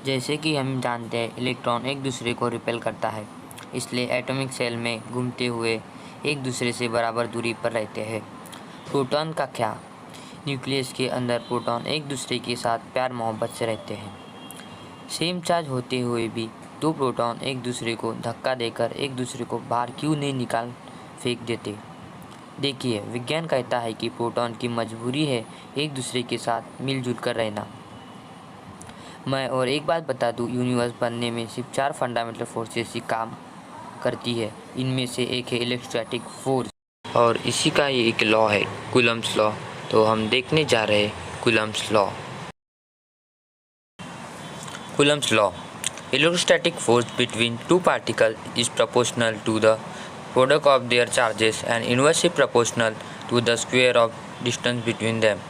जैसे कि हम जानते हैं इलेक्ट्रॉन एक दूसरे को रिपेल करता है, इसलिए एटॉमिक सेल में घूमते हुए एक दूसरे से बराबर दूरी पर रहते हैं। प्रोटॉन का क्या? न्यूक्लियस के अंदर प्रोटॉन एक दूसरे के साथ प्यार मोहब्बत से रहते हैं। सेम चार्ज होते हुए भी दो प्रोटॉन एक दूसरे को धक्का देकर एक दूसरे को बाहर क्यों नहीं निकाल फेंक देते? देखिए, विज्ञान कहता है कि प्रोटॉन की मजबूरी है एक दूसरे के साथ मिलजुल कर रहना। मैं और एक बात बता दूं, यूनिवर्स बनने में सिर्फ 4 फंडामेंटल फोर्सेस ही काम करती है। इनमें से एक है इलेक्ट्रोस्टैटिक फोर्स, और इसी का ही एक लॉ है, कूलम्ब्स लॉ। तो हम देखने जा रहे हैं Coulomb's law. Coulomb's law: electrostatic force between two particles is proportional to the product of their charges and inversely proportional to the square of distance between them.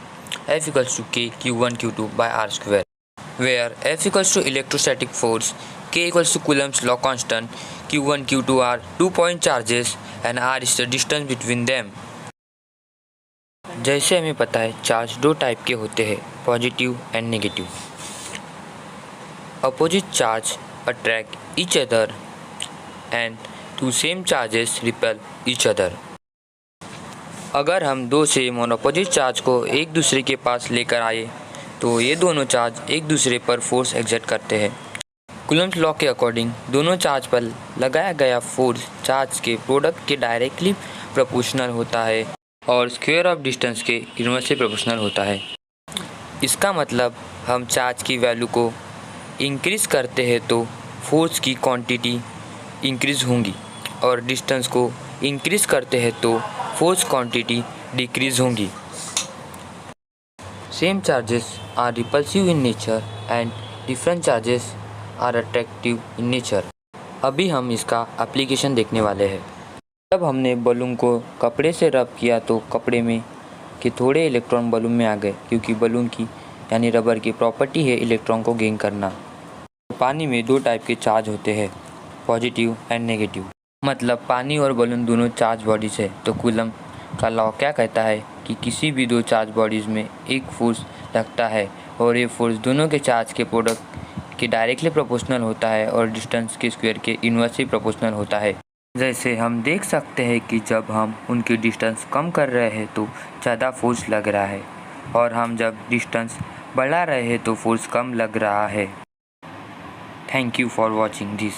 F equals to K Q1 Q2 by R square, where F equals to electrostatic force, K equals to Coulomb's law constant, Q1 Q2 are 2-point charges and R is the distance between them. जैसे हमें पता है charge दो type के होते हैं, positive and negative. Opposite charge attract each other and two same charges repel each other. अगर हम दो सेम और अपोजिट चार्ज को एक दूसरे के पास लेकर आए तो ये दोनों चार्ज एक दूसरे पर फोर्स एक्सर्ट करते हैं। कूलम्ब्स लॉ के अकॉर्डिंग दोनों चार्ज पर लगाया गया फोर्स चार्ज के प्रोडक्ट के डायरेक्टली प्रोपोर्शनल होता है और स्क्वायर ऑफ डिस्टेंस के इनवर्सली प्रोपोर्शनल होता है। इसका मतलब हम चार्ज की वैल्यू को इंक्रीज़ करते हैं तो फोर्स की क्वांटिटी इंक्रीज़ होंगी, और डिस्टेंस को इंक्रीज़ करते हैं तो फोर्स क्वांटिटी डिक्रीज़ होंगी। Same charges are repulsive in nature and different charges are attractive in nature. अभी हम इसका एप्लीकेशन देखने वाले हैं। जब हमने बलून को कपड़े से रब किया तो कपड़े में के थोड़े इलेक्ट्रॉन बलून में आ गए, क्योंकि बलून की यानी रबर की प्रॉपर्टी है इलेक्ट्रॉन को गेन करना। पानी में दो टाइप के चार्ज होते हैं, पॉजिटिव एंड नेगेटिव। मतलब पानी और बलून दोनों चार्ज बॉडीज है। तो कूलम्ब का लॉ क्या कहता है कि किसी भी दो चार्ज बॉडीज़ में एक फोर्स लगता है और ये फोर्स दोनों के चार्ज के प्रोडक्ट के डायरेक्टली प्रोपोर्शनल होता है और डिस्टेंस के स्क्वायर के इनवर्सली प्रोपोर्शनल होता है। जैसे हम देख सकते हैं कि जब हम उनकी डिस्टेंस कम कर रहे हैं तो ज़्यादा फोर्स लग रहा है, और हम जब डिस्टेंस बढ़ा रहे हैं तो फोर्स कम लग रहा है। Thank you for watching this.